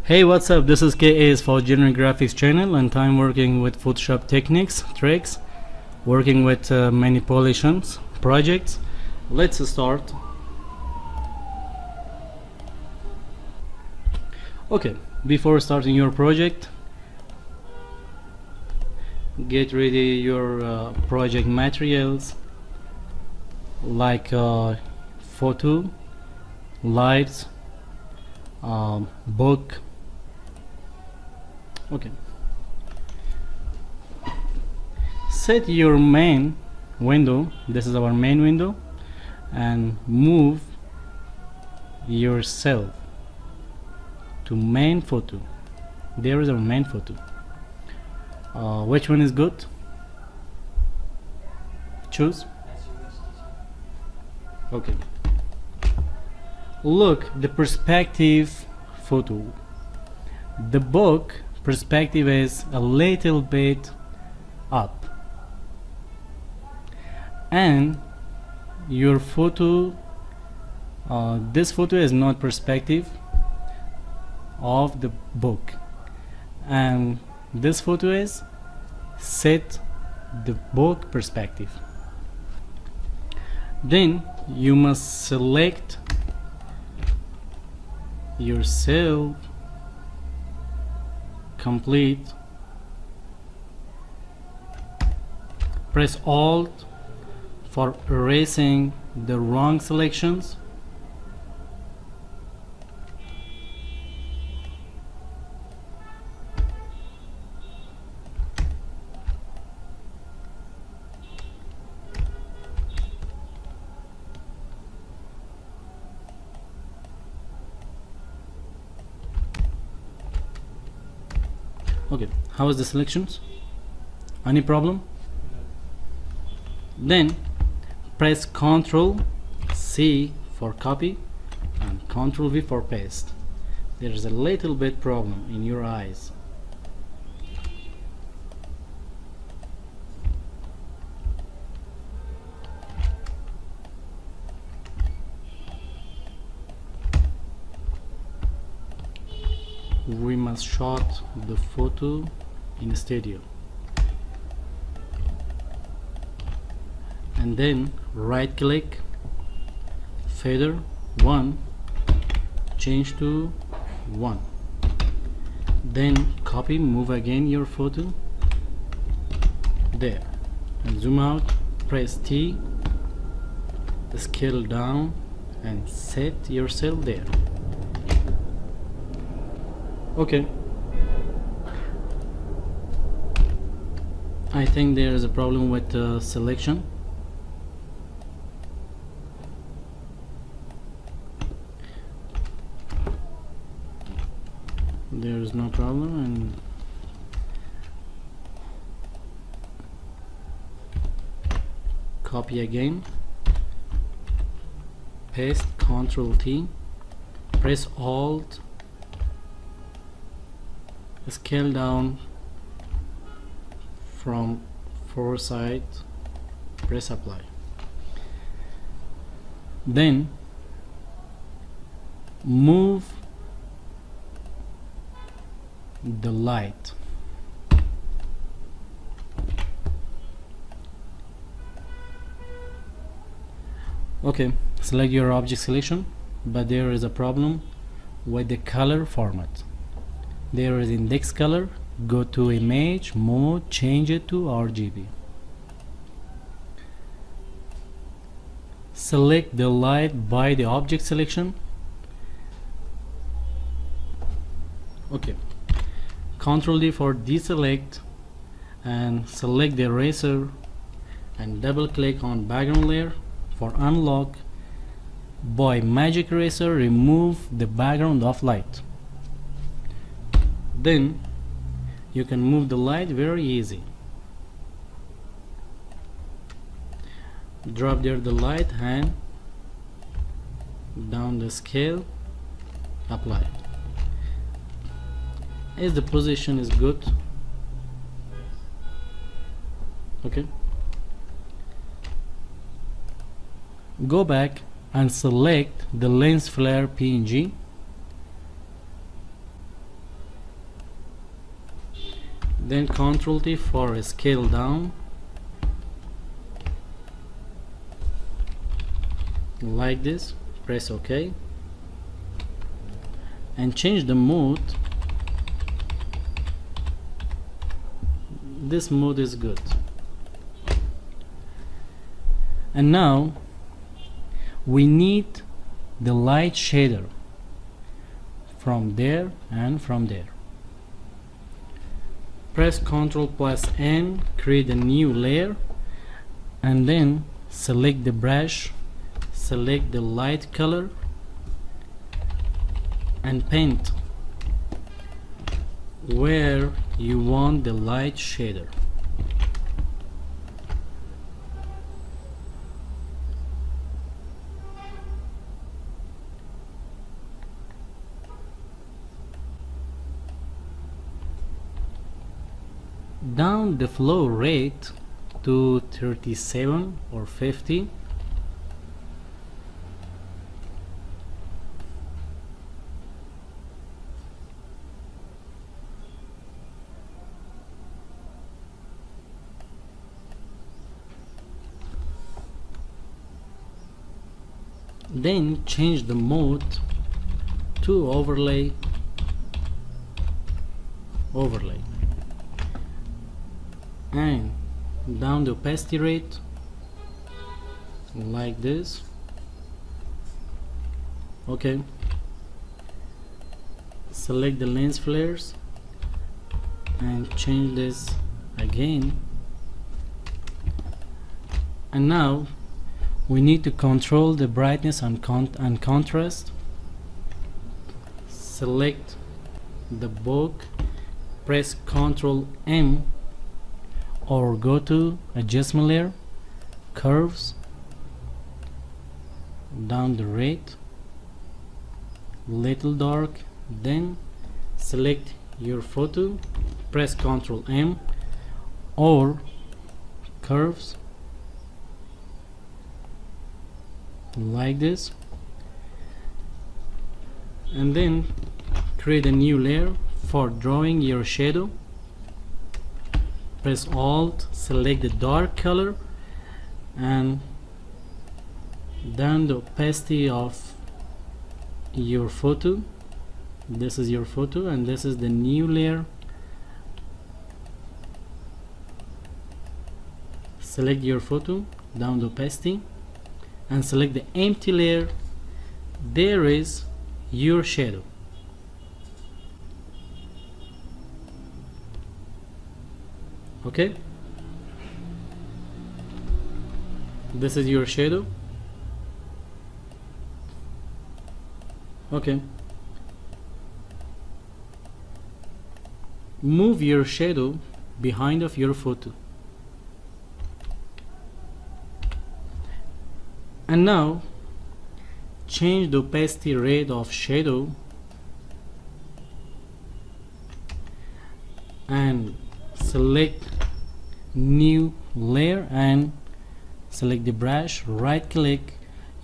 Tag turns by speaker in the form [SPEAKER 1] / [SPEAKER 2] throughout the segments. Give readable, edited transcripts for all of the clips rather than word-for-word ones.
[SPEAKER 1] Hey, what's up? This is KA's for General Graphics channel, and I'm working with Photoshop techniques, tricks, working with manipulations, projects. Let's start. Okay, before starting your project, get ready your project materials like photo, lights, book. Okay, set your main window, this is our main window, and move yourself to main photo. There is our main photo. Which one is good? Choose. Okay, look the perspective photo. The book perspective is a little bit up, and your photo, this photo is not perspective of the book, and this photo is set the book perspective. Then you must select yourself complete, press Alt for erasing the wrong selections. Okay, how is the selections? Any problem? Then press Ctrl C for copy and Ctrl V for paste. There is a little bit problem in your eyes. We must shot the photo in studio, and then right click, fader 1, change to 1, then copy, move again your photo there, and zoom out, press T, scale down and set yourself there. Okay, I think there is a problem with selection. There is no problem, and copy again, paste, Ctrl T, press Alt, scale down from foresight, press apply. Then move the light. Okay, select your object selection, but there is a problem with the color format. There is index color, go to image mode, change it to RGB. Select the light by the object selection. Okay, Ctrl D for deselect, and select the eraser and double click on background layer for unlock. By magic eraser, remove the background of light. Then you can move the light very easy. Drop there the light, hand down the scale, apply. As the position is good. Okay, go back and select the lens flare PNG then Ctrl T for scale down, like this. Press OK and change the mode. This mode is good. And now we need the light shader from there and from there. Press Ctrl plus N, create a new layer, and then select the brush, select the light color and paint where you want the light shader. Down the flow rate to 37 or 50. Then change the mode to overlay, and down the opacity rate like this. Okay, select the lens flares and change this again. And now we need to control the brightness and contrast. Select the book, press Ctrl M, or go to adjustment layer, curves, down the rate, little dark, then select your photo, press Ctrl M, or curves like this, and then create a new layer for drawing your shadow. Press Alt, select the dark color, and down the opacity of your photo. This is your photo and this is the new layer. Select your photo, down the opacity, and select the empty layer. There is your shadow. Okay, this is your shadow. Okay, move your shadow behind of your photo. And now change the opacity rate of shadow and select new layer and select the brush, right click.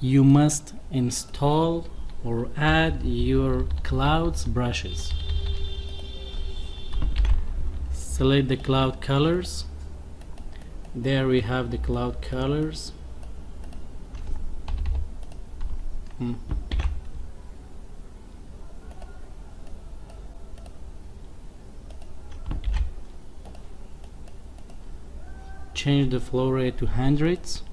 [SPEAKER 1] You must install or add your clouds brushes. Select the cloud colors. There we have the cloud colors. Change the flow rate to hundreds.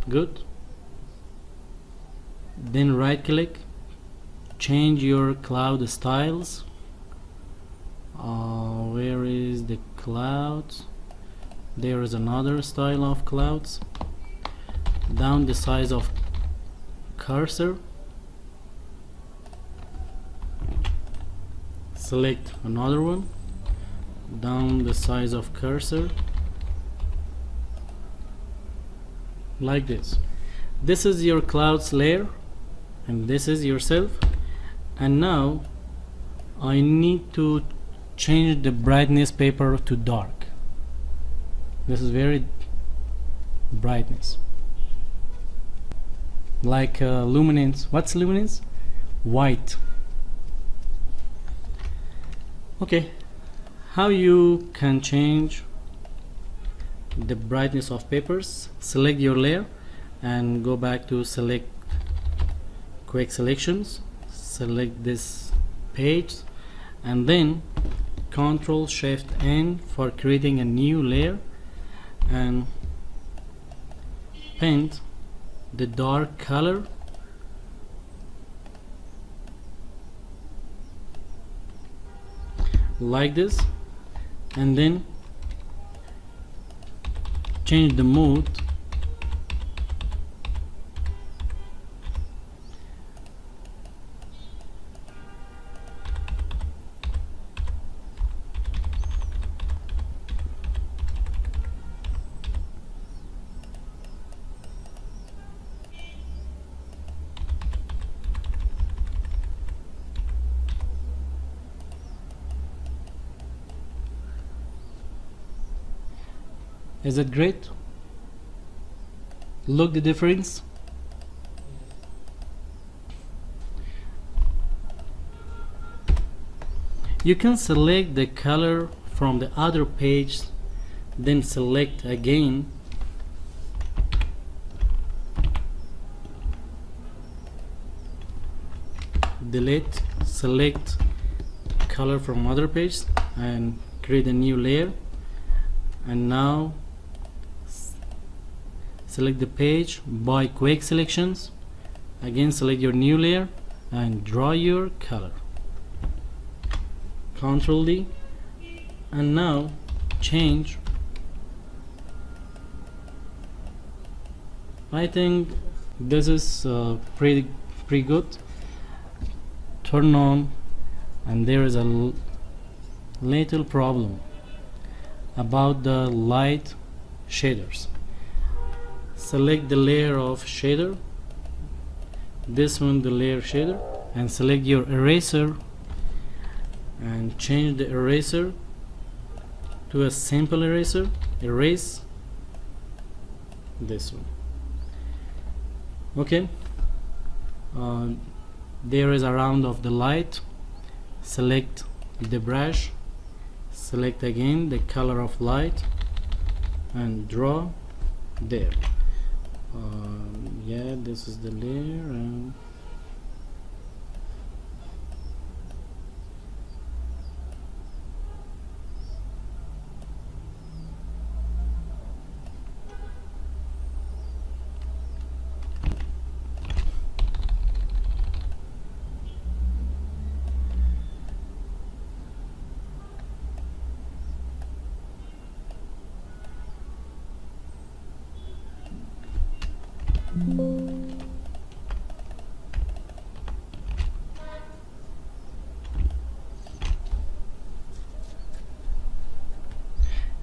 [SPEAKER 1] Good. Then right click, change your cloud styles. Where is the clouds? There is another style of clouds. Down the size of cursor, select another one, down the size of cursor, like this. This is your clouds layer and this is yourself. And now I need to change the brightness paper to dark. This is very brightness, like luminance. What's luminance? white. Okay, how you can change the brightness of papers? Select your layer and go back to select quick selections, select this page, and then Ctrl Shift N for creating a new layer and paint the dark color like this, and then change the mode Is it great? Look the difference. You can select the color from the other page, then select again delete, select color from other page and create a new layer, and now select the page by quick selections, again select your new layer and draw your color, Ctrl D, and now change. I think this is pretty good. Turn on, and there is a little problem about the light shaders. Select the layer of shader, this one the layer shader, and select your eraser and change the eraser to a simple eraser. Erase this one. Okay, there is a round of the light. Select the brush, select again the color of light and draw there. Yeah, this is the layer, and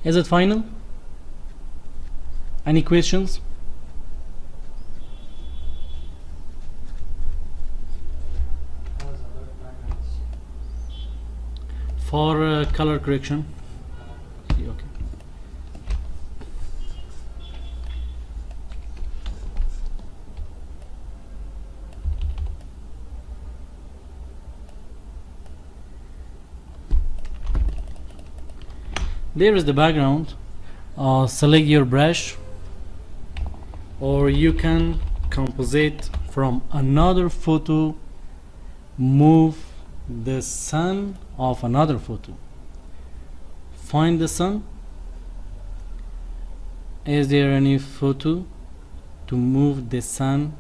[SPEAKER 1] is it final? Any questions? For color correction. Okay. There is the background. Select your brush, or you can composite from another photo, move the sun of another photo. Find the sun. Is there any photo to move the sun